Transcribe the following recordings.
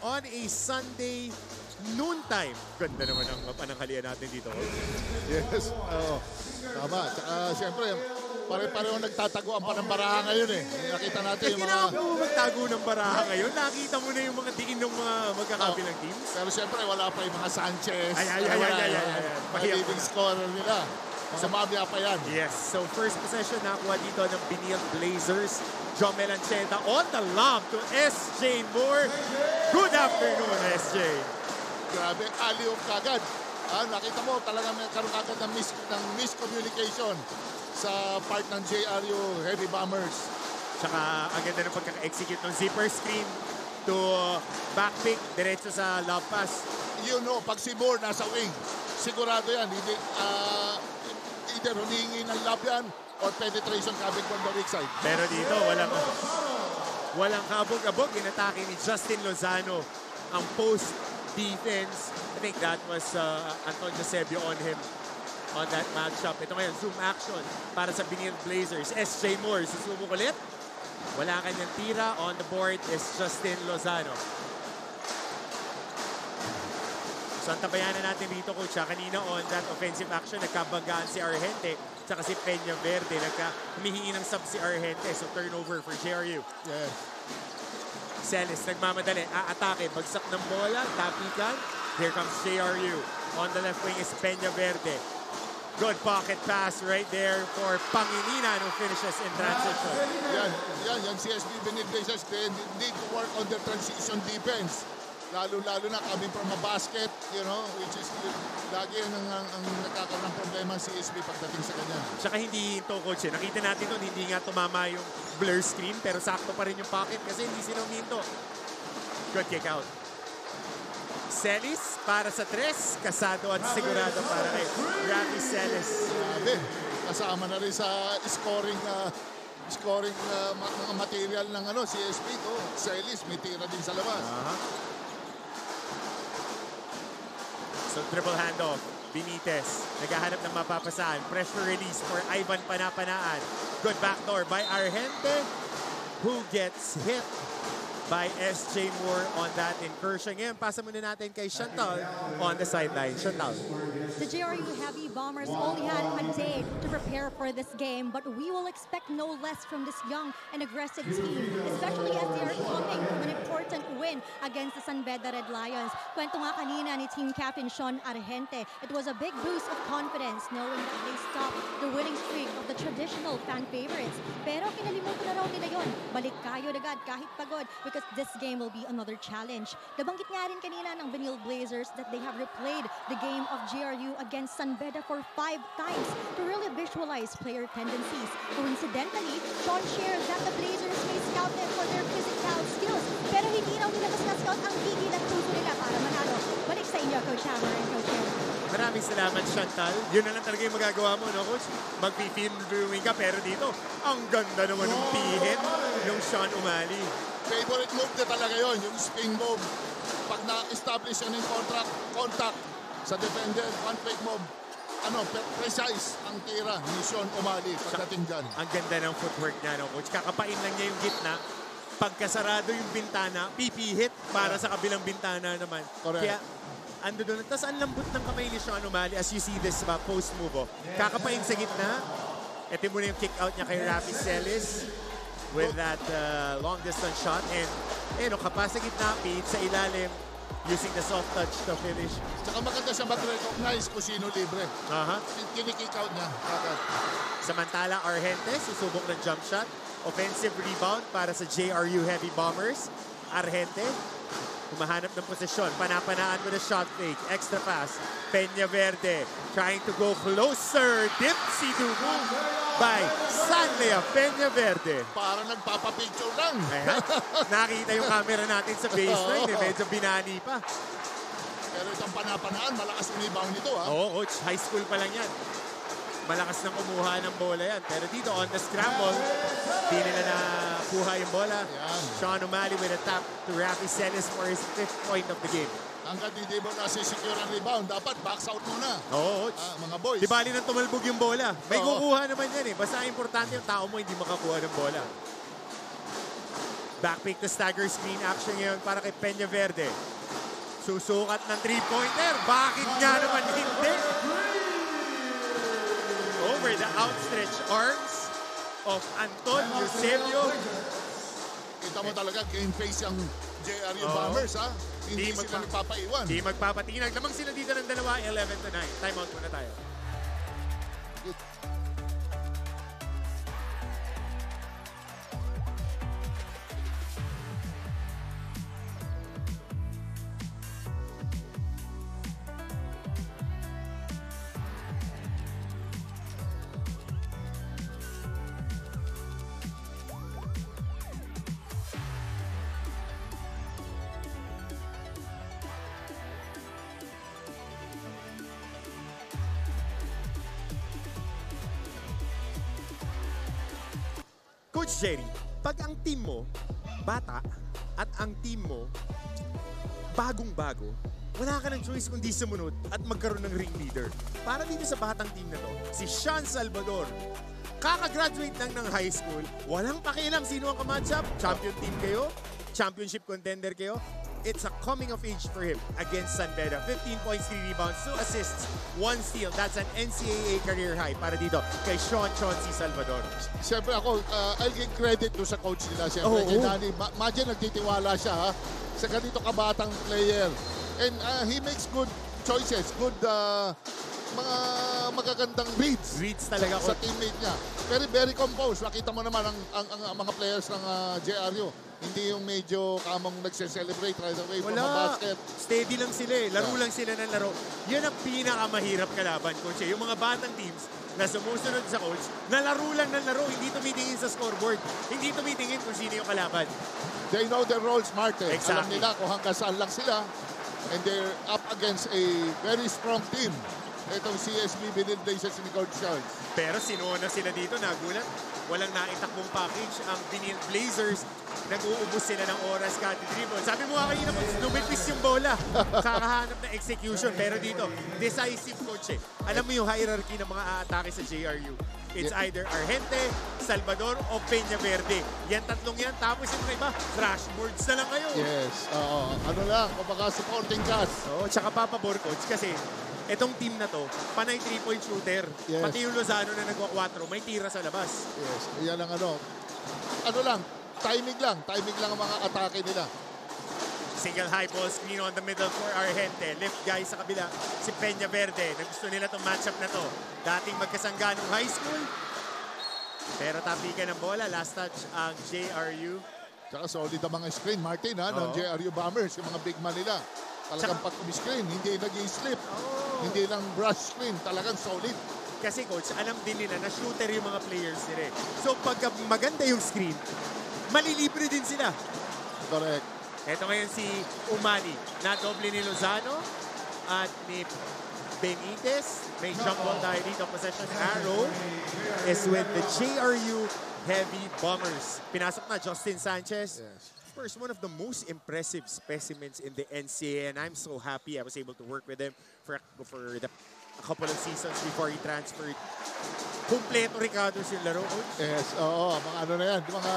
on a Sunday noontime. Ganda naman ang pananghalian natin dito. Yes, tama. Tsaka siyempre, pare-pareho nagtatago ang panambaraha ngayon eh. Nakita natin yung mga... Kailangan mo magtago ng baraha ngayon. Nakita mo na yung mga diin ng mga magkakabilang teams. Pero siyempre, wala pa yung mga Sanchez. Mahirap scorer nila. Mga mabya pa yan. Yes, so first possession nakuha dito ng Benil Blazers. John Melancheta on the lob to SJ Moore. Good afternoon, SJ. Grabe, alley-oop kagad. Nakita mo, talaga may karoon kagad ng miscommunication sa part ng JRU Heavy Bombers. Tsaka ang ganda ng pagkaka-execute ng zipper screen to back pick, diretso sa lob pass. You know, pag si Moore nasa wing, sigurado yan. Hindi, either humingi ng lob yan or penetration coming from the weak side. Pero dito, walang kabog-abog. Inatake ni Justin Lozano ang post defense. I think that was Anton Eusebio on him on that matchup. Ito ngayon, zoom action para sa Benil Blazers. SJ Moore, susubok ulit. Wala kanyang tira. On the board is Justin Lozano. So, ang tabayanan natin dito, Coach, kanina on that offensive action, nagkabanggaan si Argente, tsaka si Peña Verde. Humihingi ng sub si Argente. So, turnover for JRU. Yes. Celis, nagmamadali. Atake, bagsak ng bola, tapikan. Here comes JRU. On the left wing is Peña Verde. Good pocket pass right there for Pangilinan who finishes in transition. Yan CSB Benil Blazers, they need to work on their transition defense. Lalo-lalo na coming from a basket, you know, which is lagi ang nagkakaroon ng problema si CSB pagdating sa kanya. Tsaka hindi ito, Coach. Nakita natin doon, hindi nga tumama yung blur screen, pero sakto pa rin yung pocket kasi hindi sila huminto. Good kick out. Celis para sa 3. Kasado at sigurado para kay Rafi Celis. Grabe. Kasama na rin sa scoring mga material ng CSB to. Celis, may tira din sa labas. So triple handoff. Benitez naghahanap ng mapapasaan. Pressure release for Ivan Panapanaan. Good backdoor by Argente who gets hit by SJ Moore on that incursion. Ngayon, pasa muna natin kay Chantal on the sideline. Chantal. The JRU Heavy Bombers only had a day to prepare for this game, but we will expect no less from this young and aggressive team, especially as they are coming from an important win against the San Beda Red Lions. Kwento nga kanina ni team captain Sean Argente, it was a big boost of confidence knowing that they stopped the winning streak of the traditional fan favorites. Pero kinalimutan na raw nila yun. Balik kayo agad kahit pagod because this game will be another challenge. Nabanggit nga rin kanina ng Benil Blazers that they have replayed the game of JRU against San Beda for 5 times to really visualize player tendencies. Coincidentally, Sean shared that the Blazers may scout them for their physical skills, pero hindi raw nila mas na-scout ang gigi ng puso nila para manalo. Balik sa inyo, Coach Hammer and Coach Hammer. Maraming salamat, Chantal. Yun na lang talaga yung magagawa mo, no, Coach? Mag-field viewing ka, pero dito, ang ganda naman ng pihit ng Sean Umali. Favorite move na talaga yon, yung spin move. Pag na-establish yun yung contact sa defender, one fake move, precise ang tira ni Sean Umali pagdating dyan. Ang ganda ng footwork niya, no, Coach? Kakapain lang niya yung gitna. Pagkasarado yung bintana, pipihit para sa kabilang bintana naman. Correct. Kaya, ando doon. Tapos ang lambot ng kamay ni Sean Umali as you see this post move. Kakapain sa gitna. Ito muna yung kick out niya kay Rafi Celis with that long distance shot. And kapas sa gitna, feed sa ilalim using the soft touch to finish. Tsaka maganda siya mag-recognize kung sino libre. Kinikick out niya. Samantala, Argente susubok ng jump shot. Offensive rebound para sa JRU Heavy Bombers. Argente humahanap ng posisyon. Panapanaan mo na shot fake. Extra pass. Peña Verde trying to go closer. Dipsy Dugu by Sanlea Peña Verde. Para nagpapapicture lang. Ayan. Nakita yung camera natin sa baseline. Medyo binani pa. Pero itong panapanaan, malakas ang rebound nito. Oo, Coach. High school pa lang yan. Malakas na kumuha ng bola yan. Pero dito, on the scramble, di nila nakuha yung bola. Ayan. Sean Umali with a tap to Rafi Celis for his 5th point of the game. Hanggat hindi mo nasi-secure ang rebound, dapat box out muna. Oo, mga boys. Di bali nang tumalbog yung bola. May kukuha naman yan eh. Basta importante yung tao mo hindi makakuha ng bola. Backpick to stagger screen action ngayon para kay Peña Verde. Susukat ng 3-pointer. Bakit nga naman hindi? Over the outstretched arms of Anton Eusebio. Kita mo talaga, game face yung JRU Bombers, ha? Hindi sila nagpapaiwan. Hindi magpapatinag. Lamang sila dito ng dalawa, 11-9. Time out muna tayo. Coach Jerry, pag ang team mo, bata, at ang team mo, bagong-bago, wala ka ng choice kundi sumunod at magkaroon ng ring leader. Para dito sa batang team na to, si Sean Salvador, kakagraduate lang ng high school, walang pakialam sino ang kamatchup, champion team kayo, championship contender kayo, it's a coming of age for him against San Beda. 15 points, 3 rebounds, 2 assists, 1 steal. That's an NCAA career high para dito kay Sean Chauncey Salvador. Siyempre ako, I'll give credit to sa coach nila. Siyempre, kay Danny. Imagine nagtitiwala siya sa ganito kabatang player. And he makes good choices, good mga magagandang reads. Reads talaga sa teammate niya. Very composed. Makita mo naman ang mga players ng JRU. Hindi yung medyo kamong nagse-celebrate right away from the basket. Steady lang sila eh. Laro lang sila ng laro. Yan ang pinakamahirap kalaban, Coach. Yung mga batang teams na sumusunod sa coach, nalaro lang ng laro. Hindi tumitingin sa scoreboard. Hindi tumitingin kung sino yung kalaban. They know their roles, Marte. Exactly. Alam nila kung hanggang saan lang sila. And they're up against a very strong team. Itong CSB Benil Blazers ni Coach Charles. Pero sinuuna sila dito, nagulat. Walang naitakbong package ang Benil Blazers. Nag-uubos sila ng oras kada dribble. Sabi mo nga kanina, lumipis yung bola. Kakahanap ng execution. Pero dito, decisive coach eh. Alam mo yung hierarchy ng mga aatake sa JRU. It's either Argente, Salvador, o Peña Verde. Yan tatlong yan. Tapos yung iba, flashboards na lang kayo. Yes, ano lang, kumbaga supporting cast. Oo, tsaka papabor coach kasi itong team na to, panay 3-point shooter. Yes. Pati yung Lozano na nagwa-4, may tira sa labas. Yes, yan ang ano lang, timing lang ang mga atake nila. Single high ball screen on the middle for Argente. Left guy sa kabila, si Peña Verde. Nagusto nila itong matchup na to. Dating magkasangga nung high school. Pero tapikan ng bola, last touch ang JRU. Tsaka solid ang mga screen, Martin, ng JRU Bombers, yung mga big man nila. Talagang pag screen, hindi nag-i-slip. Hindi lang brush screen, talagang solid. Kasi coach, alam din nila na shooter yung mga players nila. So pag maganda yung screen, malilibre din sila. Correct. Ito ngayon si Umali, na doble ni Lozano at ni Benitez. May jump ball tayo dito. Possession arrow is with the JRU Heavy Bombers. Pinasok na Justin Sanchez. Yes. Of course, one of the most impressive specimens in the NCAA, and I'm so happy I was able to work with him for a couple of seasons before he transferred. Kumpleto Ricardo's yung laro, coach. Yes, mga ano na yan, mga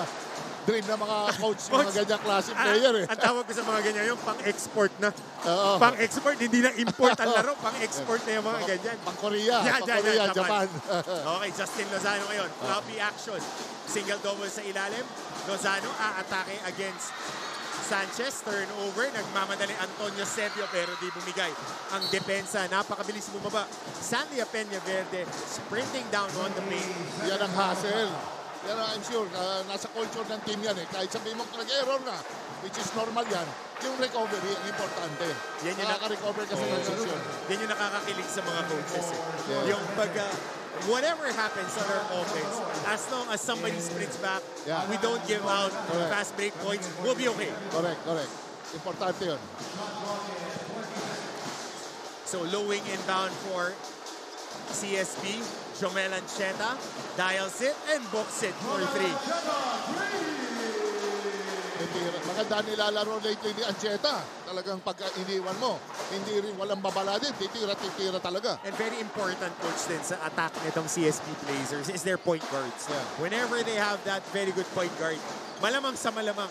dream na mga coach, mga ganyang klase player eh. Ang tawag ko sa mga ganyan yung pang-export na. Pang-export, hindi na import ang laro, pang-export na yung mga ganyan. Pang-Korea, pang-Korea, Japan. Okay, Justin Lozano ngayon. Floppy action. Single double sa ilalim. Lozano aatake against Sanchez, turnover, nagmamadali Antonio Sebio pero di bumigay ang depensa. Napakabilis bumaba. Sandia Peña Verde sprinting down on the paint. Yan ang hustle. Yan ang I'm sure, nasa culture ng team yan eh. Kahit sabihin mo nag-error na, which is normal yan, yung recovery, ang importante. Yan yung nakaka-recover kasi ng session. Yan yung nakakakilig sa mga coaches eh. Yeah. Yung pag, whatever happens on our offense, as long as somebody sprints back, we don't give out fast break points, we'll be okay. Correct. Importante yun. So lowing inbound for CSB, Jomel Ancheta dials it and books it for 3. Maganda nilalaro lately ni Ancheta. Talagang pag iniwan mo, hindi rin walang babala din. Titira talaga. And very important, coach, din sa attack nitong CSB Blazers is their point guards. Yeah. Whenever they have that very good point guard, malamang sa malamang,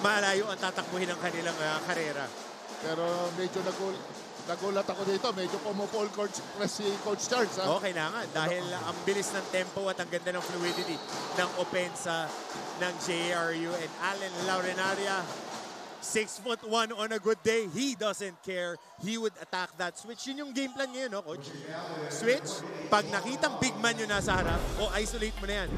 malayo ang tatakbuhin ng kanilang karera. Pero medyo nagulat ako dito. Medyo pumupol coach si Coach Charles. Ha? Oo, kailangan. Dahil ang bilis ng tempo at ang ganda ng fluidity ng opensa ng JRU. And Allen Laurenaria, 6'1" on a good day. He doesn't care. He would attack that switch. Yun yung game plan ngayon, no, Coach? Switch. Pag nakitang big man yung nasa harap, isolate mo na yan.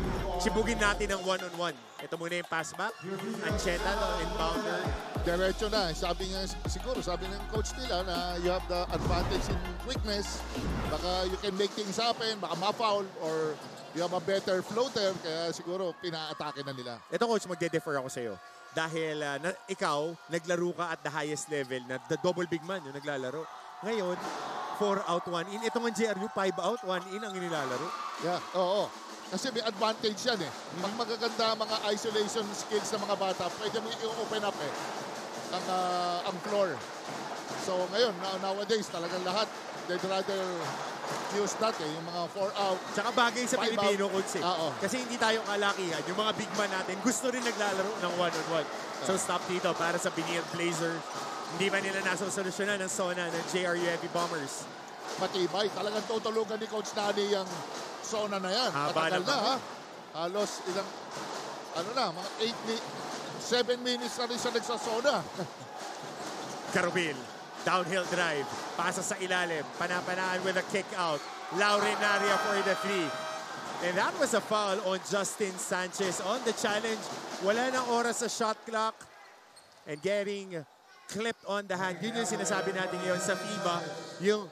Sibugin natin ang one-on-one. Ito muna yung pass back. Ancheta, inbounder. Diretso na. Sabi ng coach nila na you have the advantage in quickness. Baka you can make things happen. Baka ma-foul or you have a better floater. Kaya siguro pina-atake na nila. Ito, Coach, magde-defer ako sa'yo. Dahil ikaw, naglaro ka at the highest level na the double big man yung naglalaro. Ngayon, 4 out, 1 in. Ito ng JRU, 5 out, 1 in ang inilalaro. Yeah, oo. Kasi may advantage yan eh. Pag magaganda mga isolation skills ng mga bata, pwede mo i-open up ang floor. So ngayon, nowadays, talagang lahat, they'd rather use that yung mga 4 out. Tsaka bagay sa Pilipino, Coach. Kasi hindi tayo kalakihan. Yung mga big man natin, gusto rin naglalaro ng one-on-one. So stop dito para sa Biniel Blazer. Hindi ba nila nasosolusyonan ng zona ng JRU Heavy Bombers? Matibay. Talagang tutulugan ni Coach Nani yung zona na yan. Matagal na, ha? Halos ilang, mga 7 minutes na rin siya nagsasona. Carubil, downhill drive, pasa sa ilalim, panapanaan with a kick out. Laurenaria for the 3. And that was a foul on Justin Sanchez on the challenge. Wala nang oras sa shot clock. And getting clipped on the hand. Yun yung sinasabi natin ngayon sa FIBA, yung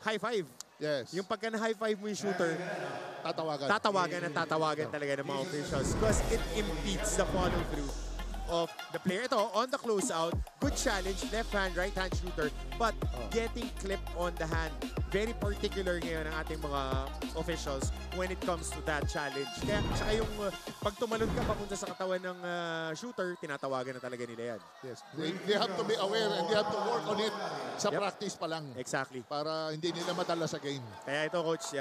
high five. Yes. Yung pagka na high five mo yung shooter, tatawagan talaga ng mga officials because it impedes the follow through of the player. Ito, on the closeout, good challenge, left hand, right hand shooter, but getting clipped on the hand. Very particular ngayon ang ating mga officials when it comes to that challenge. Kaya saka yung pag tumalon ka papunta sa katawan ng shooter, tinatawagan na talaga nila yan. Yes. They have to be aware and they have to work on it sa practice pa lang. Exactly. Para hindi nila madala sa game. Kaya ito, Coach,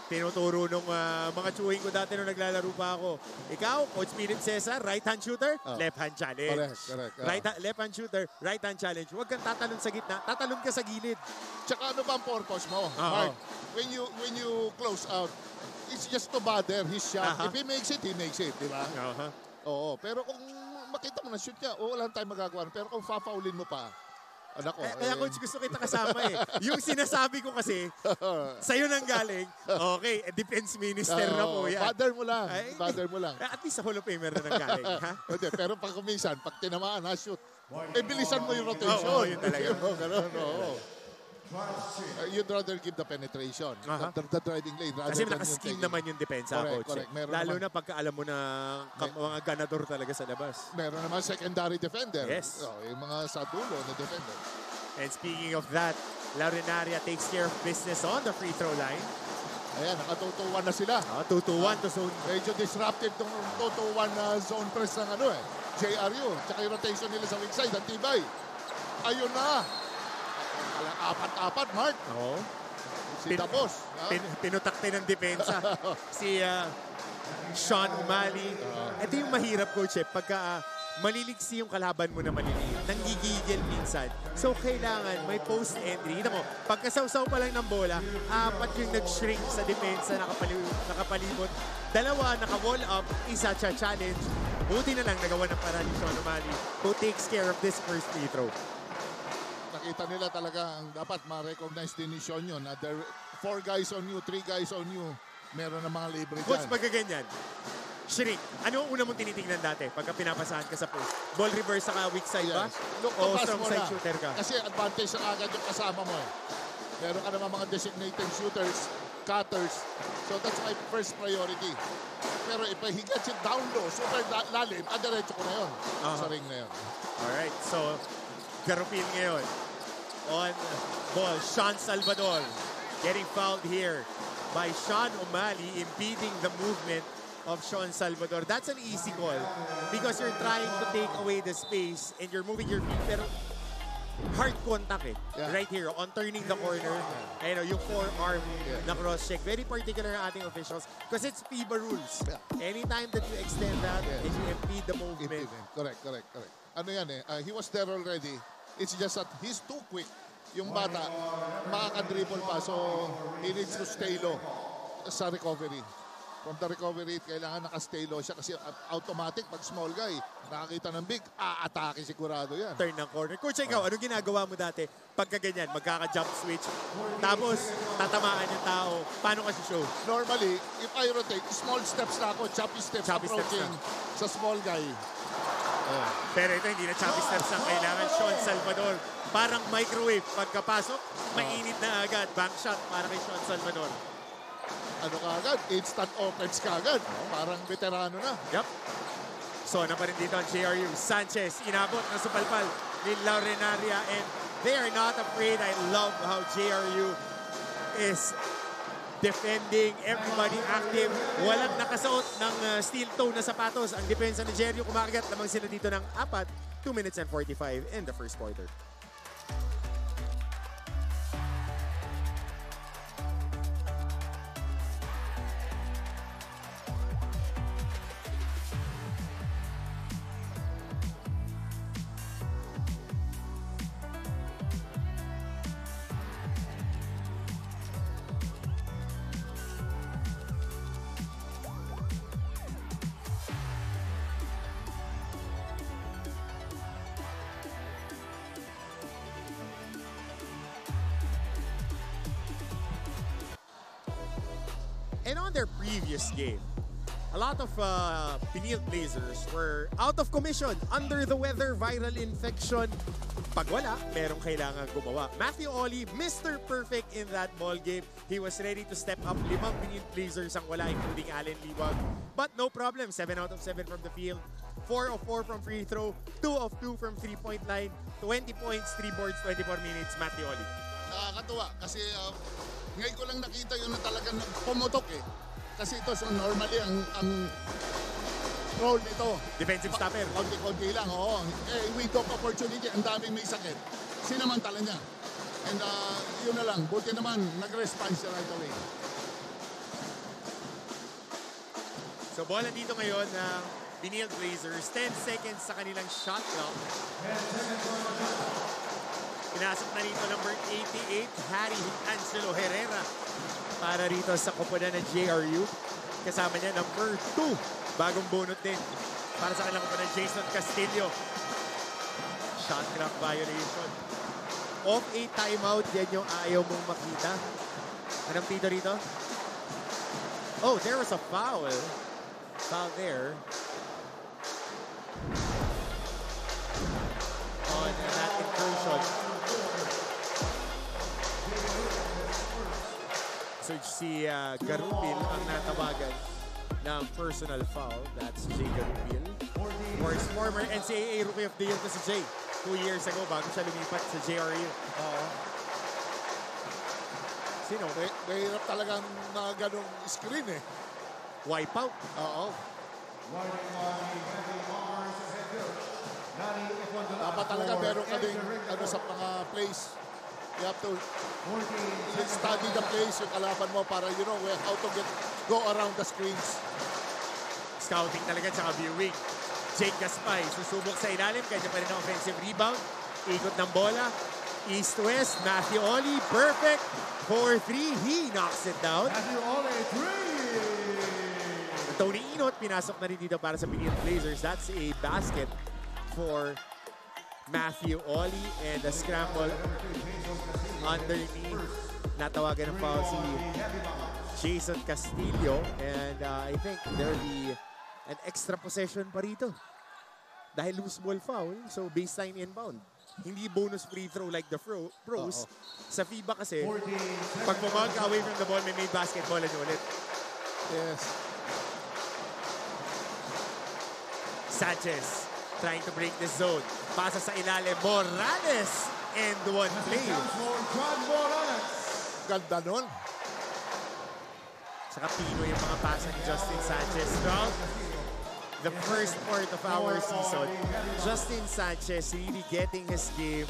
tinuturo nung mga chewing ko dati nung naglalaro pa ako. Ikaw, Coach Pirin Cesar, right-hand shooter, left-hand challenge. Correct. Left-hand shooter, right-hand challenge. Huwag kang tatalon sa gitna, tatalon ka sa gilid. Tsaka ano ba ang purpose mo? Mark, when you close out, it's just to bother his shot. If he makes it, he makes it. Di ba? Oo. Pero kung makita mo na shoot niya, wala tayong magagawa. Pero kung fa-foulin mo pa, kaya Coach, gusto kita kasama eh. Yung sinasabi ko kasi, sa'yo nang galing, okay, defense minister na po yan. Bother mo lang. At least sa Hall of Famer na nang galing, ha? Pero pag kuminsan, pag tinamaan, shoot. Bilisan mo yung rotation. Oo, yun talaga. You'd rather give the penetration, the driving lane. Kasi naka-scheme naman yung depensa, Coach. Correct. Lalo na pagka alam mo na mga ganador talaga sa labas. Meron naman secondary defender. Yes. Yung mga sa dulo na defender. And speaking of that, Laurenaria takes care of business on the free throw line. Ayan, nakatutuwan na sila. 2-2-1 to zone. Medyo disruptive itong 2-2-1 na zone press ng JRU. Tsaka yung rotation nila sa weak side, ang tibay. Ayun na. Apat-apat, Mark. Oo. Si Dabos. Pinutakte ng depensa. Si Sean Umali. Ito yung mahirap, Coach, pagka maliliksi yung kalaban mo na maliliit. Nanggigigil minsan. So, kailangan may post entry. Kita mo, pagkasawsaw pa lang ng bola, 4 yung nag-shrink sa depensa, nakapalibot. 2, naka-wall up, isa challenge. Buti na lang nagawa ng paraan ni Sean Umali who takes care of this first free throw. Nakita nila talaga ang dapat ma-recognize din ni Sean yun. 4 guys on you, 3 guys on you. Meron na mga libre dyan. Coach, pagkaganyan, shrink. Ano ang una mong tinitingnan dati pagka pinapasahan ka sa post? Ball reverse sa weak side ba? Look, o strong side shooter ka? Kasi advantage na agad yung kasama mo eh. Meron ka naman mga designated shooters, cutters. So that's my first priority. Pero if he gets it down low, super lalim, diretso ko na yun. Sa ring na yun. Alright, so Garupil ngayon. On ball, Sean Salvador getting fouled here by Sean Umali, impeding the movement of Sean Salvador. That's an easy call because you're trying to take away the space and you're moving your feet. Pero hard contact eh. Yeah. Right here, on turning the corner. Ayun, yung forearm na cross-check. Very particular ang ating officials because it's FIBA rules. Yeah. Anytime that you extend that and you impede the movement. Correct. Ano yan eh, he was there already. It's just that he's too quick. Yung bata, makaka-dribble pa. So, he needs to stay low sa recovery. From the recovery, kailangan naka-stay low siya kasi automatic pag small guy, nakakita ng big, atake sigurado yan. Turn ng corner. Coach, ikaw, anong ginagawa mo dati pagka ganyan, magkaka-jump switch, tapos tatamaan yung tao, paano ka show? Normally, if I rotate, small steps na ako, choppy steps approaching sa small guy. Pero ito, hindi na choppy steps ang kailangan. Sean Salvador, parang microwave. Pagkapasok, mainit na agad. Bank shot para kay Sean Salvador. Ano ka agad? Instant offense ka agad. Parang veterano na. Yup. So, na pa rin dito ang JRU. Sanchez, inabot na supalpal ni Laurenaria. And they are not afraid. I love how JRU is defending, everybody active. Walang nakasuot ng steel toe na sapatos. Ang depensa ni JRU kumakagat lamang sila dito ng 2 minutes and 45 in the first quarter. And on their previous game, a lot of Piniel Blazers were out of commission, under the weather, viral infection. Pag wala, merong kailangan gumawa. Matthew Oli, Mr. Perfect in that ball game. He was ready to step up. 5 Piniel Blazers ang wala, including Allen Liwag. But no problem, 7 out of 7 from the field. 4 of 4 from free throw. 2 of 2 from 3-point line. 20 points, 3 boards, 24 minutes. Matthew Oli. Nakakatuwa kasi ngayon ko lang nakita yun na talagang pumutok eh. Kasi ito, so normally ang role nito. Defensive stopper. Konti-konti lang, oo. Window of opportunity, ang daming may sakit. Sinamantala niya. And yun na lang, buti naman, nag-response siya right away. So bola dito ngayon ng Piniel Blazers. 10 seconds sa kanilang shot clock. Pinasok na rito number 88, Harry Angelo Herrera para rito sa koponan ng JRU. Kasama niya number 2, bagong bunot din para sa kanilang koponan, Jason Castillo. Shot clock violation. Off a timeout, yan yung ayaw mong makita. Anong pito rito? Oh, there was a foul. Foul there. On that incursion. So si Garupil ang natawagan ng personal foul. That's Jay Garupil. Or his former NCAA Rookie of the Year to si Jay. 2 years ago bago siya lumipat sa JRU. Sino? Mahirap talagang mga ganong screen eh. Wipeout. Oo. Dapat talaga meron ka din sa mga plays. You have to study the plays yung kalaban mo para you know how to go around the screens. Scouting talaga tsaka viewing. Jake Gaspay susubok sa ilalim, kanya pa rin ang offensive rebound. Ikot ng bola. East-west, Matthew Oli, perfect. 4-3, he knocks it down. Matthew Oli, 3! Tony Inot, pinasok na rin dito para sa Piniel Blazers. That's a basket for Matthew Oli, and the scramble underneath. Natawagan ng foul si Jason Castillo, and I think there will be an extra possession pa rito. Dahil loose ball foul, so baseline inbound. Hindi bonus free throw like the pros. Sa FIBA kasi, pag bumag ka away from the ball, may made basketball na ulit. Yes. Sanchez trying to break the zone. Pasa sa ilalim. Morales and one play. Ganda nun. Saka pino yung mga pasa ni Justin Sanchez. Throughout the first part of our season, Justin Sanchez really getting his game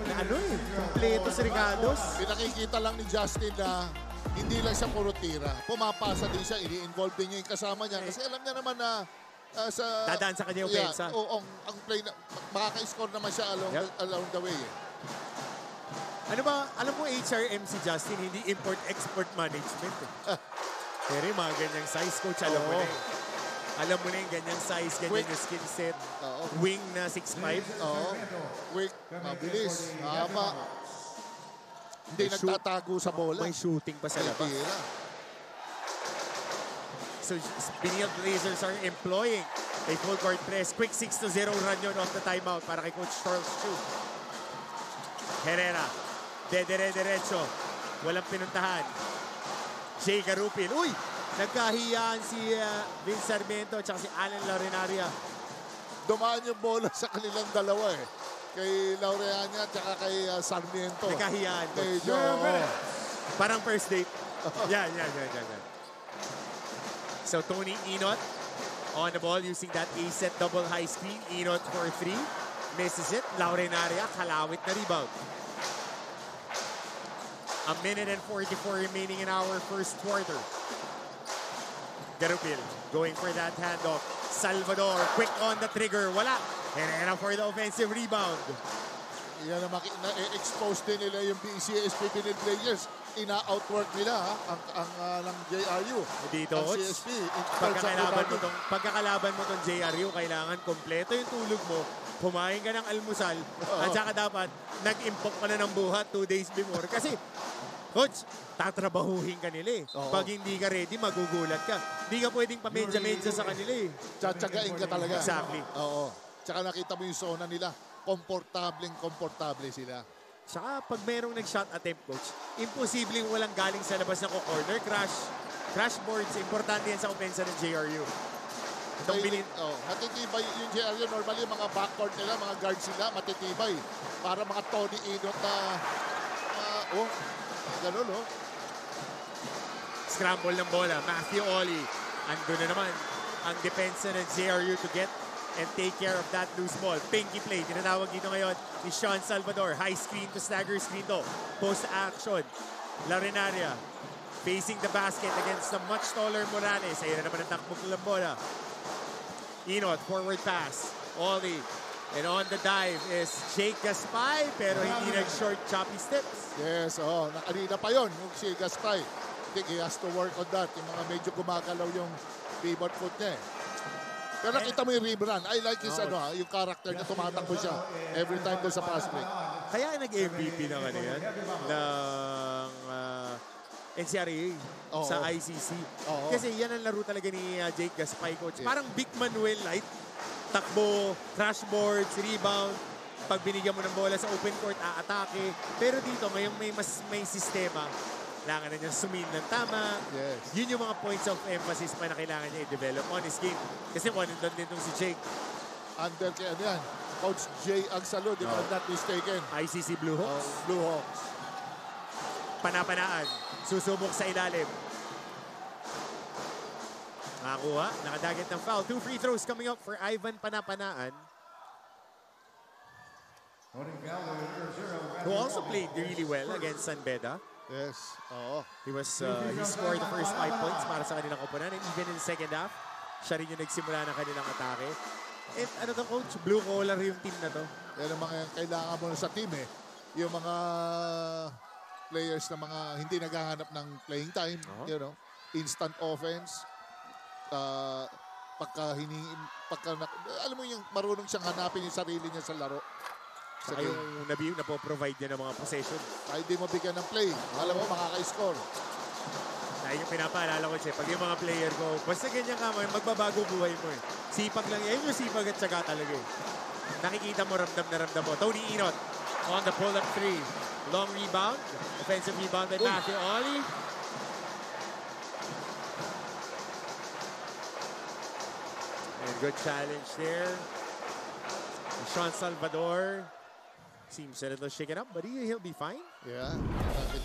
na ano eh, kompleto si Ricardos. Pinakikita lang ni Justin na hindi lang siya puro tira. Pumapasa din siya, ini-involve din niya yung kasama niya. Kasi alam niya naman na sa... Dadaan sa kanya yung pensa. Oo, ang play na, makaka-score naman siya along the way. Ano ba, alam mo HRM si Justin, hindi import-export management eh. Pero yung mga ganyang size, coach, alam mo na eh. Alam mo na yung ganyang size, ganyan yung skill set. Wing na 6'5". Quick, mabilis, haba. Hindi nagtatago sa bola. May shooting pa sa labas. Tira. So, Benilde Blazers are employing a full court press. Quick 6-0 run yun off the timeout para kay Coach Charles Chu. Herrera, dedere-derecho. Walang pinuntahan. Jay Garupin. Uy! Nagkahiyaan si Vince Sarmiento at si Allen Laurenaria. Dumaan yung bola sa kanilang dalawa eh. Kay Laureania at kay Sarmiento. Nagkahiyaan. Medyo, parang first date. Yan. So Tony Inot on the ball using that A-set double high screen. Inot for 3. Misses it. Laurenaria, kalawit na rebound. A minute and 44 remaining in our first quarter. Garupil going for that handoff. Salvador, quick on the trigger. Wala. Herrera for the offensive rebound. Yan na expose din nila yung BCSP Benilde Players. Ina-outwork nila ng JRU. Dito, ang CSP. Pagkakalaban mo tong JRU, kailangan kompleto yung tulog mo. Kumain ka ng almusal. At saka dapat nag-impok ka na ng buhat 2 days before. Kasi, coach, tatrabahuhin ka nila eh. Pag hindi ka ready, magugulat ka. Hindi ka pwedeng pamedya-medya sa kanila eh. Tsatsagain ka talaga. Exactly. Oo. Tsaka nakita mo yung zona nila. Komportable sila. Saka pag merong nag-shot attempt, coach, imposibleng walang galing sa labas ng corner. Crash boards, importante yan sa opensa ng JRU. Matitibay yung JRU. Normally, mga backcourt nila, mga guard sila, matitibay. Para mga Tony Inot na, gano'n, no? Scramble ng bola. Matthew Oli. Andun na naman ang depensa ng JRU to get and take care of that loose ball. Pinky play. Tinatawag dito ngayon ni Sean Salvador. High screen to stagger screen to. Post action. Laurenaria facing the basket against the much taller Morales. Ayun na naman ang takbog ng bola. Inot, forward pass. Oli. And on the dive is Jake Gaspay, pero hindi nag-short choppy steps. Yes, nakanina pa yun, yung si Gaspay. I think he has to work on that. Yung mga medyo gumagalaw yung pivot foot niya. Pero nakita mo yung rim run. I like his yung character niya, tumatakbo siya every time doon sa fast break. Kaya nag-MVP ng ano yan? Ng NCRA sa ICC. Kasi yan ang laro talaga ni Jake Gaspay, coach. Parang Big Manuel Light. Takbo, crash boards, rebound. Pag binigyan mo ng bola sa open court, aatake. Pero dito, ngayong may sistema, kailangan na niya sumin ng tama. Yes. Yun yung mga points of emphasis pa na kailangan niya i-develop on his game. Kasi one and done din itong si Jake. Under kay ano yan? Coach Jay Agsalo, if I'm not mistaken. ICC Blue Hawks. Blue Hawks. Panapanaan. Susubok sa ilalim. Nakakuha. Nakadagat ng foul. 2 free throws coming up for Ivan Panapanaan. Who also played really well against San Beda. Yes. He scored the first 5 points para sa kanilang koponan. And even in the second half, siya rin yung nagsimula ng kanilang atake. And ano to, coach? Blue collar yung team na to. Yan ang mga kailangan mo sa team eh. Yung mga players na mga hindi naghahanap ng playing time. You know, instant offense. Alam mo yung marunong siyang hanapin yung sarili niya sa laro. Saka yung napoprovide niya ng mga possession. Kahit di mo bigyan ng play, alam mo makaka-score. Dahil yung pinapaalala ko siya, pag yung mga player ko, basta ganyan ka mo, magbabago buhay mo eh. Sipag lang, yan yung sipag at syaga talaga eh. Nakikita mo, ramdam na ramdam mo. Tony Inot on the pull-up 3. Long rebound, offensive rebound by Matthew Oli. And good challenge there. Sean Salvador seems a little shaken up, but he'll be fine. Yeah.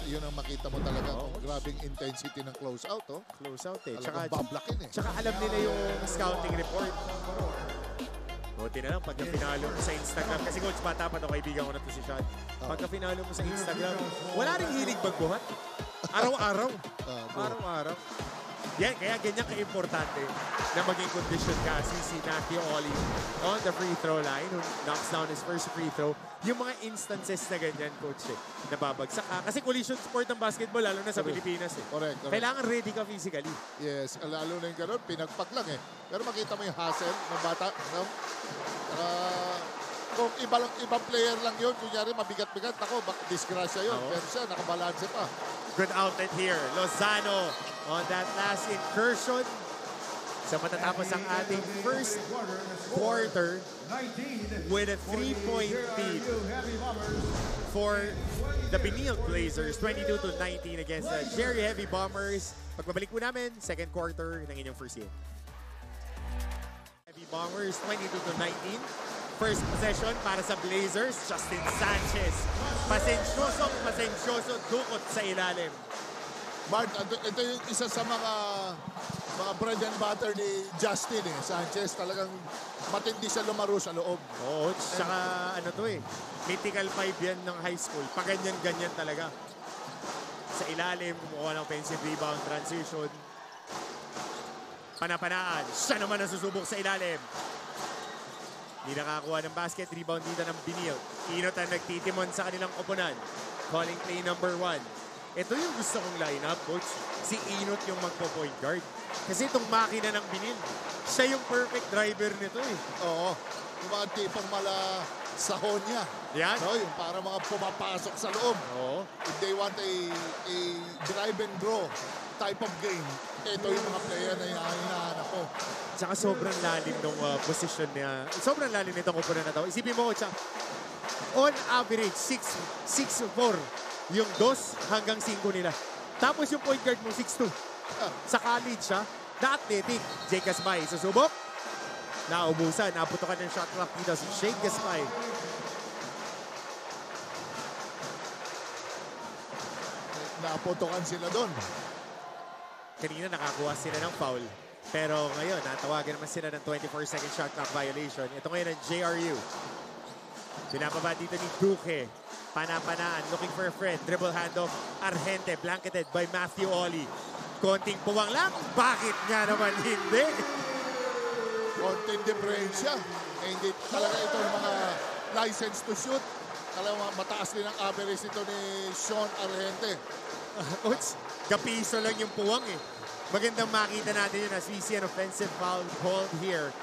Yun ang makita mo talaga. Grabing intensity ng close-out. Close-out eh. Talagang bablakin eh. Tsaka alam nila yung scouting report. Buti na lang pagka pinalo mo sa Instagram. Kasi coach, bata pa to, kaibigan ko na to si Sean. Pagka pinalo mo sa Instagram, wala rin hilig magbuhat. Araw-araw. Araw-araw. Yan, kaya ganyan ka-importante na maging kondisyon ka. Si Matthew Ollie on the free throw line, who knocks down his first free throw. Yung mga instances na ganyan, coach, nababagsak ka. Kasi collision sport ng basketball, lalo na sa Pilipinas. Correct. Kailangan ready ka physically. Yes, lalo na yung gano'n, pinagpak lang eh. Pero makita mo yung hustle ng bata. No? Kung ibang player lang yun, kunyari mabigat-bigat, ako, disgrasya yun. Pero siya, nakabalanse pa. Good outlet here. Lozano on that last incursion. Sa matatapos ang ating first quarter with a 3-point lead for the Benil Blazers. 22-19 against the Jerry Heavy Bombers. Pagbabalik po namin, second quarter ng inyong first hit. Heavy Bombers, 22-19. First possession para sa Blazers, Justin Sanchez. Pasensyoso, dukot sa ilalim. Bart, ito yung isa sa mga bread and butter ni Justin Sanchez. Talagang matindi siya lumaro sa loob. Oo, tsaka ano to mythical 5 yan ng high school. Paganyan-ganyan talaga. Sa ilalim, kumuha ng offensive rebound, transition. Panapanaan, siya naman nasusubok sa ilalim. Hindi nakakuha ng basket, rebound dito ng Benil. Inot ang nagtitimon sa kanilang koponan. Calling play number 1. Ito yung gusto kong lineup, coach. Si Inot yung magpo-point guard. Kasi itong makina ng Benil, siya yung perfect driver nito Oo. Yung mga tipong mala sahon niya. Yan. No, yung para mga pumapasok sa loob. Oo. If they want a drive and draw type of game, ito yung mga player na hinahanap ko. Tsaka sobrang lalim ng position niya. Sobrang lalim nitong kupunan na to. Isipin mo, coach, on average, 6'4". Yung 2 hanggang 5 nila. Tapos yung point guard mo, 6'2". Sa college, na-athletic. Jake Gaspay, susubok. Naubusan, naputokan ng shot clock dito si Jake Gaspay. Naputokan sila doon. Kanina nakakuha sila ng foul. Pero ngayon, natawagan naman sila ng 24-second shot clock violation. Ito ngayon ang JRU. Pinapaba dito ni Duque. Panapanaan, looking for a friend. Dribble handoff, Argente, blanketed by Matthew Ollie. Konting puwang lang. Bakit nga naman hindi? Konting diferensya. Hindi talaga ito yung mga license to shoot. Talagang mataas din ang average ito ni Sean Argente. Coach, kapiso lang yung puwang Magandang makita natin yun as we see an offensive foul called here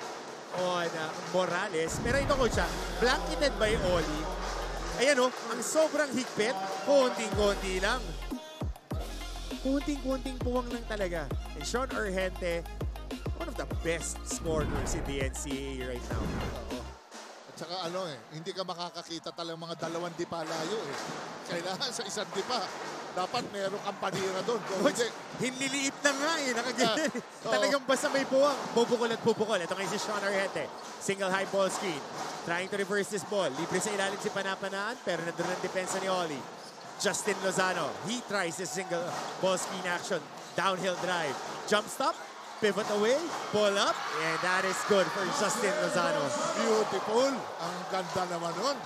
on Morales. Pero ito, coach, blanketed by Ollie. Ayan ang sobrang higpit, konting-konti lang. Konting-konting puwang lang talaga. And Sean Argente, one of the best scorers in the NCAA right now. At saka hindi ka makakakita talagang mga dalawang dipa layo Kailangan sa isang dipa. Dapat meron kang panira doon. Hinliliit na nga nakaganyan. Talagang basta may puwang. Pupukol at pupukol. Ito ngayon si Sean Argente. Single high ball screen. Trying to reverse this ball. Libre sa ilalim si Panapanaan, pero nandun ang depensa ni Ollie. Justin Lozano. He tries this single ball screen action. Downhill drive. Jump stop. Pivot away. Pull up. And that is good for Justin Lozano. Beautiful. Ang ganda naman nun.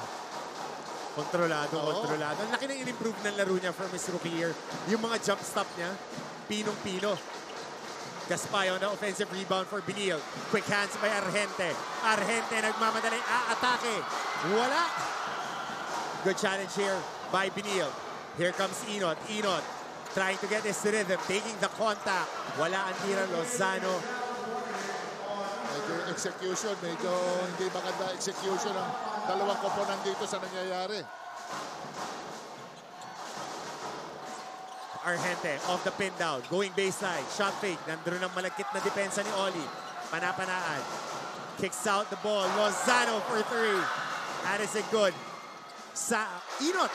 Kontrolado. Ang laki ng in-improve ng laro niya from his rookie year. Yung mga jump stop niya, pinong-pino. Gaspay on the offensive rebound for Benil. Quick hands by Argente. Argente nagmamadaling atake. Wala. Good challenge here by Benil. Here comes Inot. Inot trying to get his rhythm, taking the contact. Wala ang tira. Lozano. Medyo execution, medyo hindi maganda execution ng dalawang koponan dito sa nangyayari. Argente off the pin down, going baseline, shot fake, nandun ang malagkit na depensa ni Ollie. Panapanaan, kicks out the ball, Lozano for 3. That is a good. Sa Inot,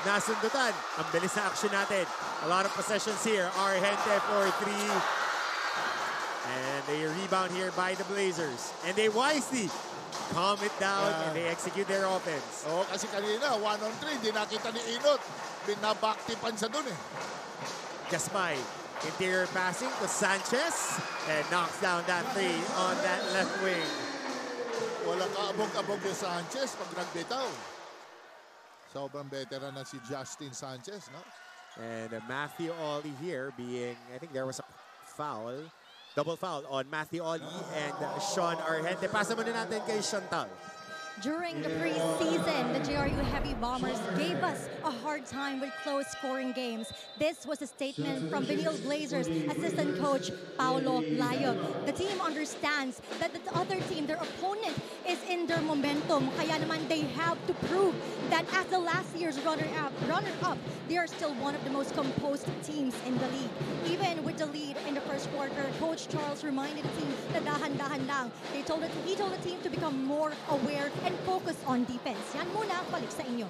nasundutan. Ang bilis na action natin. A lot of possessions here. Argente for 3. And they rebound here by the Blazers. And they wisely calm it down and they execute their offense. Kasi kanina, 1-on-3, hindi nakita ni Inot. Binabaktipan siya dun Gaspay, interior passing to Sanchez and knocks down that 3 on that left wing. Walang kaabog-abog yung Sanchez pag nagbitaw. Sobrang veteran na si Justin Sanchez, no? And Matthew Ollie here being, I think there was a foul. Double foul on Matthew Ollie and Sean Argente. Pasa muna natin kay Chantal. During the preseason, the JRU Heavy Bombers gave us a hard time with close-scoring games. This was a statement from Benil Blazers assistant coach Paulo Layo. The team understands that the other team, their opponent, is in their momentum. Kaya naman they have to prove that as the last year's runner-up, they are still one of the most composed teams in the league. Even with the lead in the first quarter, Coach Charles reminded the team na dahan-dahan lang. He told the team to become more aware and focus on defense. Yan muna, balik sa inyo.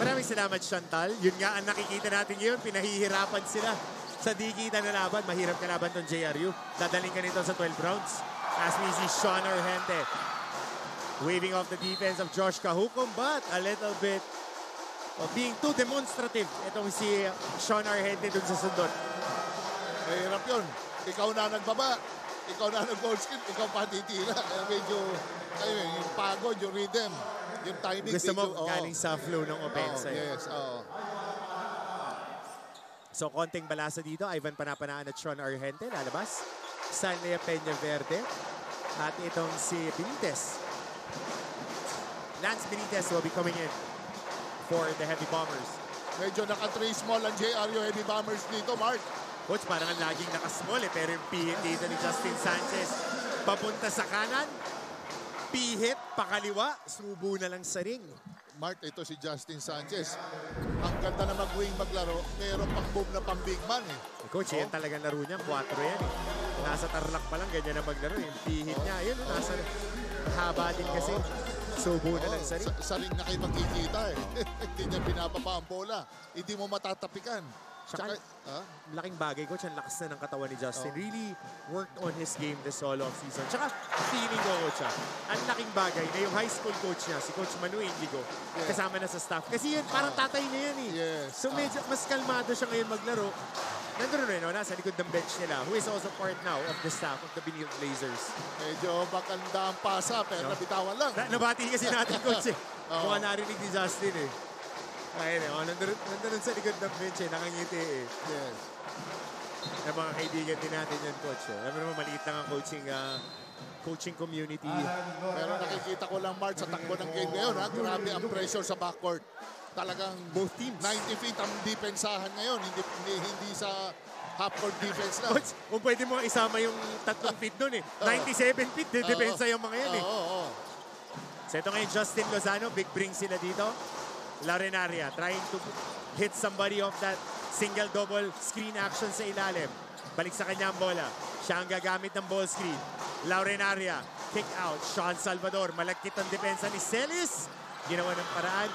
Maraming salamat, Chantal. Yun nga ang nakikita natin ngayon. Pinahihirapan sila sa digitan na laban. Mahirap na laban tong JRU. Dadaling ka nito sa 12 rounds. As we see Sean Argente waving off the defense of Josh Cajucom, but a little bit of being too demonstrative. Itong si Sean Argente dun sa sundot. Mahirap yun. Ikaw na nagbaba. Ikaw na nag-goal skin. Ikaw pa titira. Medyo, yung pagod, yung rhythm, yung timing. Gusto mo medyo, galing sa flow ng offense. Yes, So, konting balasa dito. Ivan Panapanaan at Sean Argente lalabas. Sanlea Peña Verde. At itong si Benitez. Lance Benitez will be coming in for the Heavy Bombers. Medyo naka-3 small ang JRU Heavy Bombers dito, Mark. Coach, parang ang laging nakasmall eh. Pero yung pihit dito ni Justin Sanchez. Papunta sa kanan. Pihit, pakaliwa. Subo na lang sa ring. Mark, ito si Justin Sanchez. Ang ganda na mag-wing maglaro. Meron pang boom na pang big man eh. Coach, yan talagang laro niya. 4 yan eh. Nasa Tarlac pa lang, ganyan na maglaro. Yung pihit niya, yun, nasa haba din kasi. Subo na lang sa ring. Sa ring na kayo magkikita eh. Hindi niya pinapapa ang bola. Hindi mo matatapikan. Tsaka, laking bagay, Coach. Ang lakas na ng katawan ni Justin. Really worked on his game this all off season. Tsaka, feeling ko, Coach, ang laking bagay na yung high school coach niya, si Coach Manu Indigo, kasama na sa staff. Kasi yun, parang tatay niya yan eh. Yes. So, medyo mas kalmado siya ngayon maglaro. Nandun rin, nasa likod ng bench nila, who is also part now of the staff of the Benil Blazers. Medyo maganda ang pasa, pero nabitawan lang. Nabati kasi natin, Coach eh. Mukhang narinig ni Justin eh. Ayun eh, nandun sa likod ng bench eh, nakangiti eh. Yes. Yung mga kaibigan din natin yan, Coach. Alam mo naman, maliit lang ang coaching community. Pero nakikita ko lang, Mark, sa takbo ng game ngayon, grabe ang pressure sa backcourt. Talagang Both teams. 90 feet ang depensahan ngayon, hindi sa half-court defense na. Coach, kung pwede mo isama yung 3 feet doon eh. 97 feet, depensa yung mga yan eh. So ito ngayon, Justin Lozano, big bring sila dito. Laurenaria trying to hit somebody off that single-double screen action sa ilalim. Balik sa kanya ang bola. Siya ang gagamit ng ball screen. Laurenaria, kick out. Sean Salvador, malagkit ang depensa ni Celis. Ginawa ng paraan.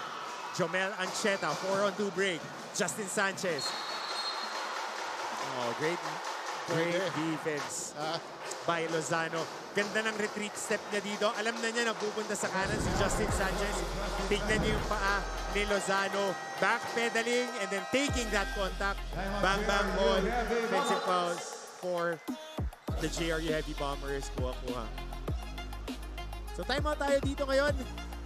Jomel Ancheta, 4-on-2 break. Justin Sanchez. Oh, great defense by Lozano. Ganda ng retreat step niya dito. Alam na niya na pupunta sa kanan si Justin Sanchez. Tignan niyo yung paa ni Lozano. Backpedaling and then taking that contact. Bang, bang, ball. Defensive fouls for the JRU Heavy Bombers. Kuha-kuha. So timeout tayo dito ngayon.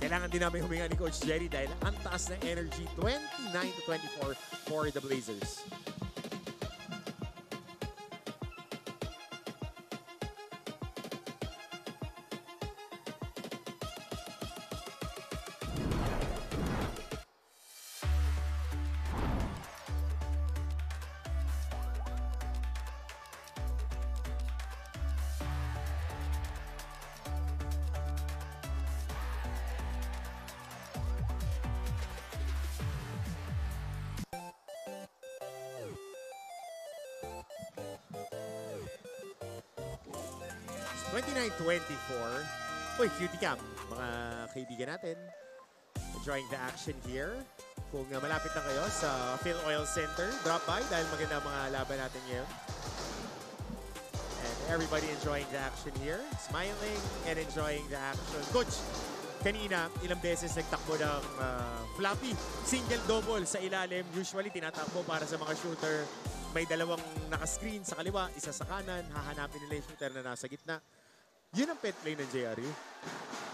Kailangan din namin huminga ni Coach Jerry dahil ang taas ng energy. 29-24 for the Blazers. Uy, cutie cam. Mga kaibigan natin. Enjoying the action here. Kung malapit na kayo sa Phil Oil Center, drop by dahil maganda mga laban natin ngayon. And everybody enjoying the action here. Smiling and enjoying the action. Coach, kanina, ilang beses nagtakbo ng floppy. Single-double sa ilalim. Usually, tinatakbo para sa mga shooter. May dalawang naka-screen sa kaliwa, isa sa kanan. Hahanapin nila yung shooter na nasa gitna. Yun ang pet play ng JRU.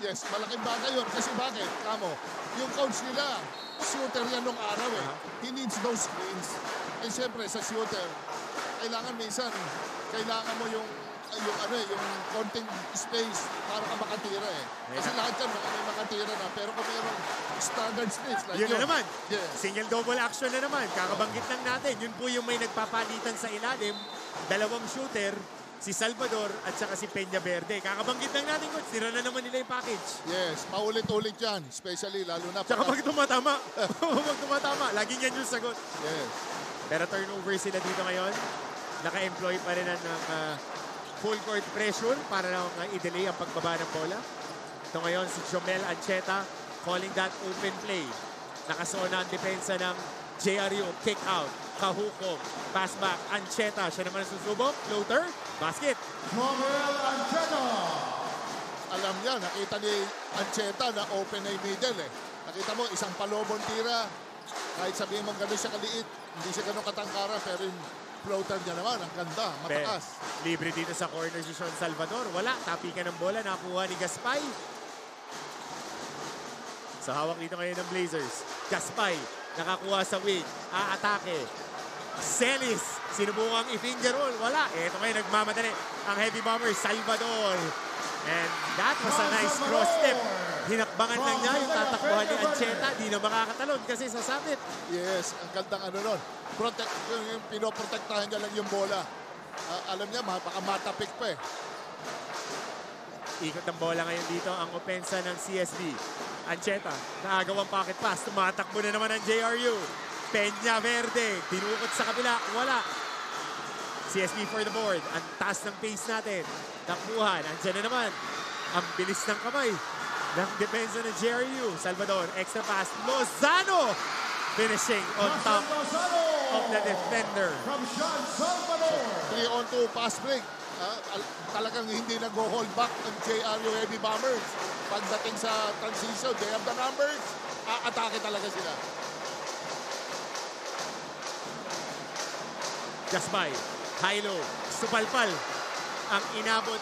Yes, malaking bagay yun. Kasi bakit? Kamo, yung coach nila, shooter yan nung araw eh. He needs those screens. And siyempre, sa shooter, kailangan minsan, kailangan mo yung konting space para ka makatira eh. Kasi lahat yan, may makatira na. Pero kung mayroong standard screens like Yun na naman. Yeah. Single double action na naman. Kakabanggit lang natin. Yun po yung may nagpapalitan sa ilalim. Dalawang shooter, si Salvador at saka si Peña Verde. Kakabanggit lang natin, coach. Tira na naman nila yung package. Yes, paulit-ulit yan. Especially, lalo na Tsaka pag tumatama. Pag tumatama, laging yan yung sagot. Yes. Pero turnover sila dito ngayon. Naka-employ pa rin ng full court pressure para lang i-delay ang pagbaba ng bola. Ito ngayon si Jomel Ancheta calling that open play. Nakasona ang depensa ng JRU. Kick out. Kahukom. Pass back. Ancheta. Siya naman ang susubok. Floater. Basket. Jomel Ancheta. Alam niya, nakita ni Ancheta na open na yung middle eh. Nakita mo, isang palobong tira. Kahit sabihin mo gano'n siya kaliit, hindi siya gano'n katangkara, pero yung floater niya naman, ang ganda, matakas. Libre dito sa corner si Sean Salvador. Wala, tapikan ng bola, nakuha ni Gaspay. So hawak dito ngayon ng Blazers. Gaspay, nakakuha sa wing. Aatake. Celis, sinubukang i-finger roll. Wala, eto ngayon nagmamadali. Ang heavy bomber, Salvador. And that was a nice cross step. Hinakbangan lang niya yung tatakbuhan ni Ancheta. Di na makakatalon kasi sasabit. Yes, ang gandang nun. Yung pinoprotektahan niya lang yung bola. Alam niya, baka matapik pa eh. Ikot ng bola ngayon dito ang opensa ng CSB. Ancheta, nakagawang pocket pass. Tumatakbo na naman ang JRU. Peña Verde, tinukot sa kabila. Wala. CSB for the board. Ang taas ng pace natin. Takbuhan. Andiyan na naman. Ang bilis ng kamay ng depensa ng JRU. Salvador, extra pass. Lozano finishing on top of the defender. From Sean Salvador. 3-on-2 pass break. Talagang hindi nag-hold back ang JRU Heavy Bombers. Pagdating sa transition, they have the numbers. Atake talaga sila. Gaspay, high-low, supalpal ang inabot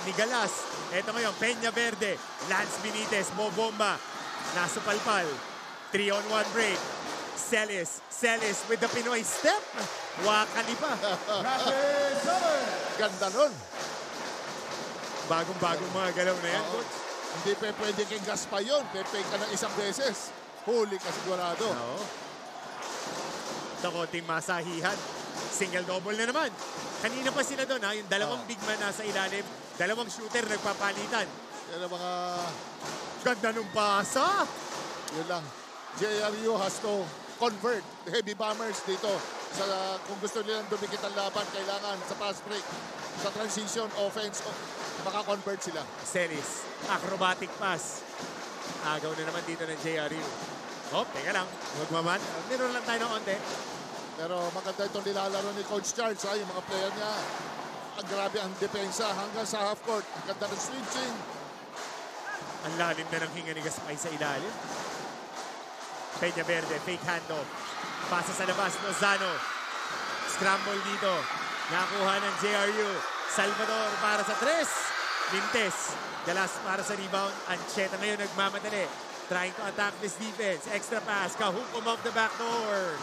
ni Galas. Ito ngayon, Peña Verde, Lance Benitez, Bobomba, nasupalpal. 3-on-1 break. Celis with the Pinoy step. Wakali pa. Ganda nun. Bagong-bagong mga galaw na yan, coach. Hindi pwede kay Gaspay yun. Pepay ka ng isang beses. Huli ka sigurado. Oo. Ito konting masahihan. Single-double na naman. Kanina pa sila doon, yung dalawang big man nasa ilalim, dalawang shooter nagpapalitan. Yan ang mga... Ganda nung pasa. Yun lang. JRU has to convert the Heavy Bombers dito. Kung gusto nilang dumikit ang laban, kailangan sa pass break, sa transition offense, makakonvert sila. Celis, acrobatic pass. Agaw na naman dito ng JRU. Oh, teka lang. Huwag maman. Meron lang tayo ng onte. Pero maganda itong nilalaro ni Coach Charles. Yung mga player niya, ang grabe ang depensa hanggang sa half court. Ang ganda ng switching. Ang lalim na ng hinga ni Gaspay sa ilalim. Peña Verde, fake handoff. Pasa sa labas, Lozano. Scramble dito. Nakuha ng JRU. Salvador para sa 3. Mintes. Galas para sa rebound. Ancheta ngayon nagmamadali. Trying to attack this defense. Extra pass. Kahukom off the backdoor.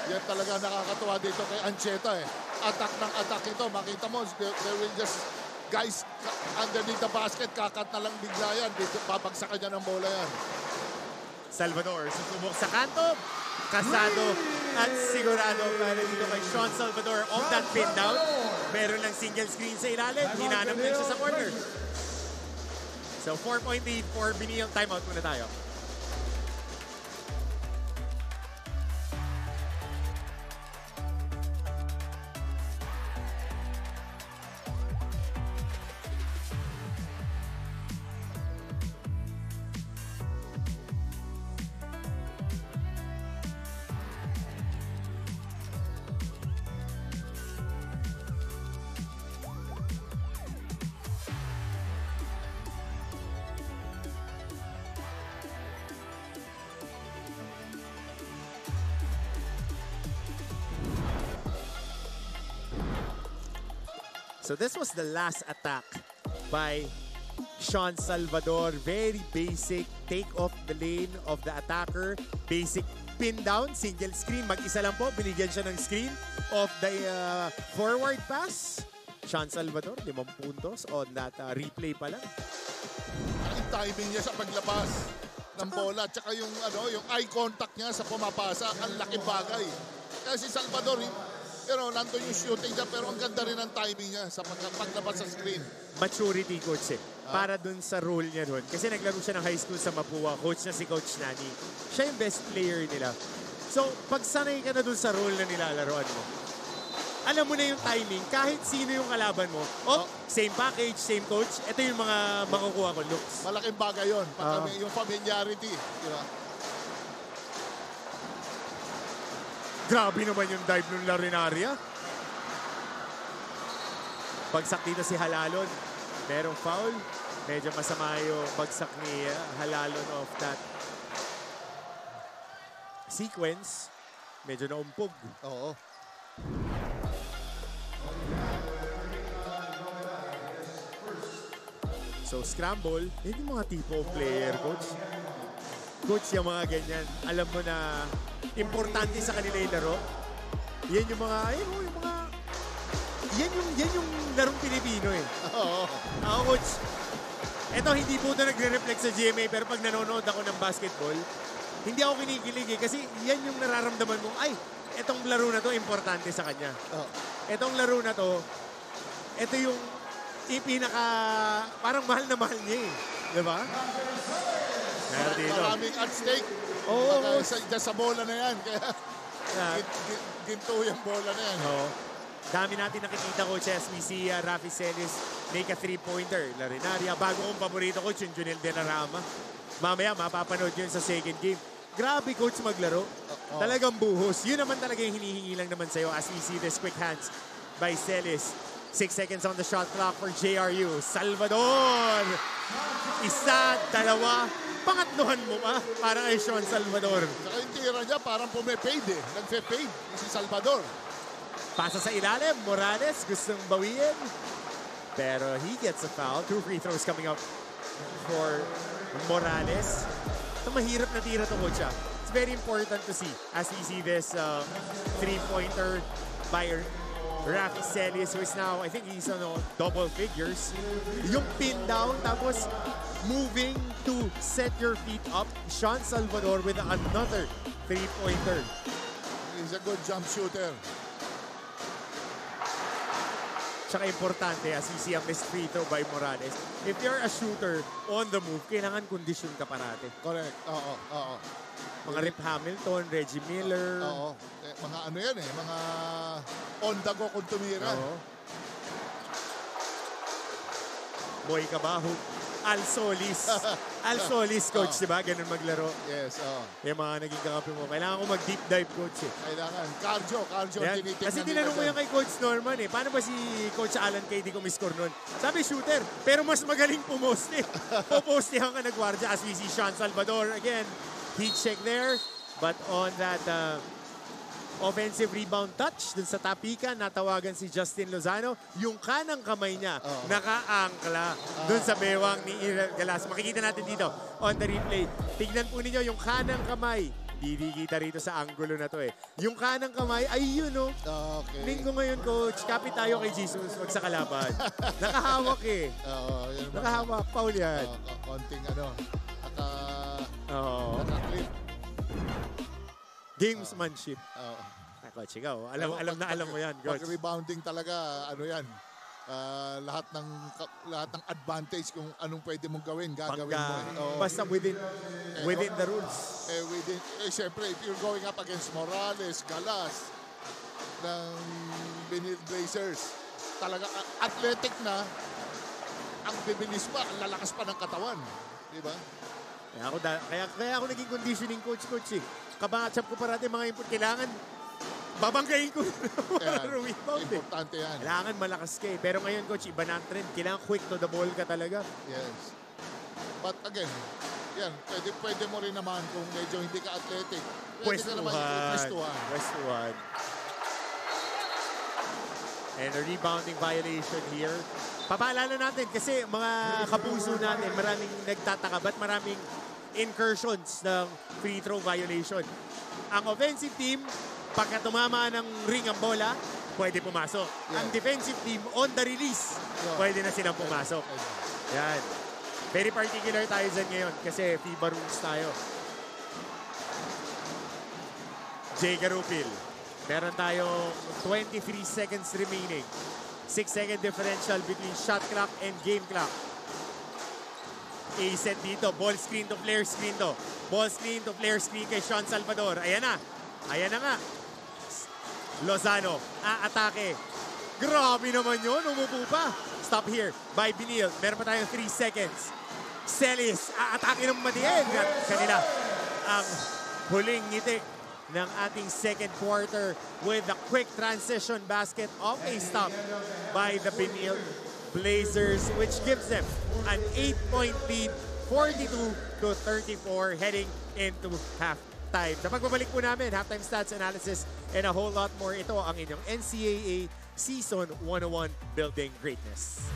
Yan talaga nakakatuwa dito kay Ancheta eh. Attack ng attack ito. Makita mo, they will just, guys, underneath the basket, kakat na lang bigla yan. Dito, babagsakan niya ng bola yan. Salvador, susubok sa kanto. Kasado at sigurado para dito kay Sean Salvador on that pin down. Meron lang single screen sa ilalim. Hinanap din siya sa corner. So 4-point lead for Benil. Timeout muna tayo. So this was the last attack by Sean Salvador. Very basic. Take off the lane of the attacker. Basic pin down, single screen. Mag-isa lang po. Binigyan siya ng screen of the forward pass. Sean Salvador, 5 puntos on that replay pa lang. Ang timing niya sa paglabas ng bola. Tsaka yung eye contact niya sa pumapasa. Ang laking bagay. Kaya si Salvador, nandun yung shooting niya, pero ang ganda rin ang timing niya sa paglabas sa screen. Maturity, coach para dun sa role niya dun. Kasi naglaro siya ng high school sa Mapua. Coach na si Coach Nani. Siya yung best player nila. So, pag sanay ka na dun sa role na nilalaroan mo, alam mo na yung timing. Kahit sino yung kalaban mo, same package, same coach, ito yung mga makukuha ko looks. Malaking bagay yun. Yung familiarity. Diba? Grabe naman yung dive ng Larinaria. Bagsak dito si Halalon. Merong foul. Medyo masama yung bagsak ni Halalon of that sequence. Medyo naumpog. Oo. So scramble, yun yung mga tipo of player, coach. Coach, yung mga ganyan, alam mo na importante sa kanila yung laro. Yan yung mga, yan yung larong Pilipino eh. Oo. Ako, coach, eto hindi po ito nagre-reflect sa GMA, pero pag nanonood ako ng basketball, hindi ako kinikilig eh. Kasi yan yung nararamdaman mo, ay, etong laro na to importante sa kanya. Etong laro na to, eto yung parang mahal na mahal niya eh. Diba? Maraming at stake. Oo. Sa bola na yan. Kaya ginto yung bola na yan. Oo. Dami natin nakikita, coach, as we see Rafi Celis make a 3-pointer. Larinaria, bago kong paborito, coach, yung Junel Denarama. Mamaya, mapapanood yun sa second game. Grabe, coach, maglaro. Talagang buhos. Yun naman talaga yung hinihingi lang naman sa'yo as we see this quick hands by Celis. 6 seconds on the shot clock for JRU. Salvador! Isa, dalawa, pangatluhan mo pa para kay Sean Salvador. Saka yung tira niya parang pumipade eh. Nagpe-fade si Salvador. Pasa sa ilalim, Morales gustong bawiin. Pero he gets a foul. 2 free throws coming up for Morales. Ito mahirap na tira to, coach. It's very important to see as we see this 3-pointer by Rafi Celis, who is now, I think he's on double figures. Yung pin down, tapos moving to set your feet up. Sean Salvador with another 3-pointer. He's a good jump shooter. Tsaka importante, as we see ang missed free throw by Morales. If you're a shooter on the move, kailangan kondisyon ka parate. Correct. Oo. Mga Rip Hamilton, Reggie Miller. Oo. Mga ano yan eh. Mga on the go kung tumira. Oo. Boy Cabajo. Al Solis. Al Solis, coach, diba? Ganun maglaro. Yes, Yung mga naging kakampi mo. Kailangan ko mag-deep dive, coach eh. Kailangan. Cardio tinitignan. Kasi tinanong ko yan kay Coach Norman eh. Paano ba si Coach Alan K.D. kumiscore nun? Sabi, shooter. Pero mas magaling pumoste. Pupostehan ka na gwardiya as we see Sean Salvador. Again, heat check there. But on that offensive rebound touch dun sa tapikan, natawagan si Justin Lozano. Yung kanang kamay niya, nakaangkla dun sa bewang ni Irel Galas. Makikita natin dito on the replay. Tignan po ninyo yung kanang kamay. Hindi kita rito sa angulo na to eh. Yung kanang kamay, ay yun oh. Okay. Linggo ngayon, coach. Kapit tayo kay Jesus. Huwag sa kalaban. Nakahawak eh. Nakahawak. Foul yan. Konting naka-clip. Gamesmanship. Coach, ikaw. Alam mo yan, coach. Pag-rebounding talaga, yan. Lahat ng advantage kung anong pwede mong gawin, gagawin mo. Basta within the rules. Siyempre, if you're going up against Morales, Galas, ng Benil Blazers, talaga athletic na, ang bibilis pa, ang lalakas pa ng katawan. Diba? Kaya ako naging conditioning coach eh. Kabangatsap ko parati mga input. Kailangan babanggayin ko rebound eh. Importante yan. Kailangan malakas ka eh. Pero ngayon, coach, iba na ang trend. Kailangan quick to the ball ka talaga. Yes. But again, yan, pwede mo rin naman kung medyo hindi ka athletic. Pwestuhan. And a rebounding violation here. Papaalala natin kasi mga kapuso natin, maraming nagtataka, ba't maraming incursions ng free throw violation. Ang offensive team, pagka tumama ng ring ang bola, pwede pumasok. Yeah. Ang defensive team, on the release, pwede na silang pumasok. Yan. Very particular tayo dyan ngayon kasi FIBA rules tayo. Jay Garupil. Meron tayong 23 seconds remaining. 6-second differential between shot clock and game clock. A-set dito. Ball screen to flare screen to. Ball screen to flare screen kay Sean Salvador. Ayan na. Ayan na nga. Lozano. Aatake. Grabe naman yun. Umupo pa. Stop here by Benil. Meron pa tayong 3 seconds. Celis. Aatake ng madiin. Kanila ang huling ngiti ng ating second quarter with a quick transition basket off a stop by the Benil Blazers, which gives them an 8-point lead, 42-34 heading into halftime. Sa pagbabalik po namin, halftime stats analysis and a whole lot more. Ito ang inyong NCAA Season 101 Building Greatness.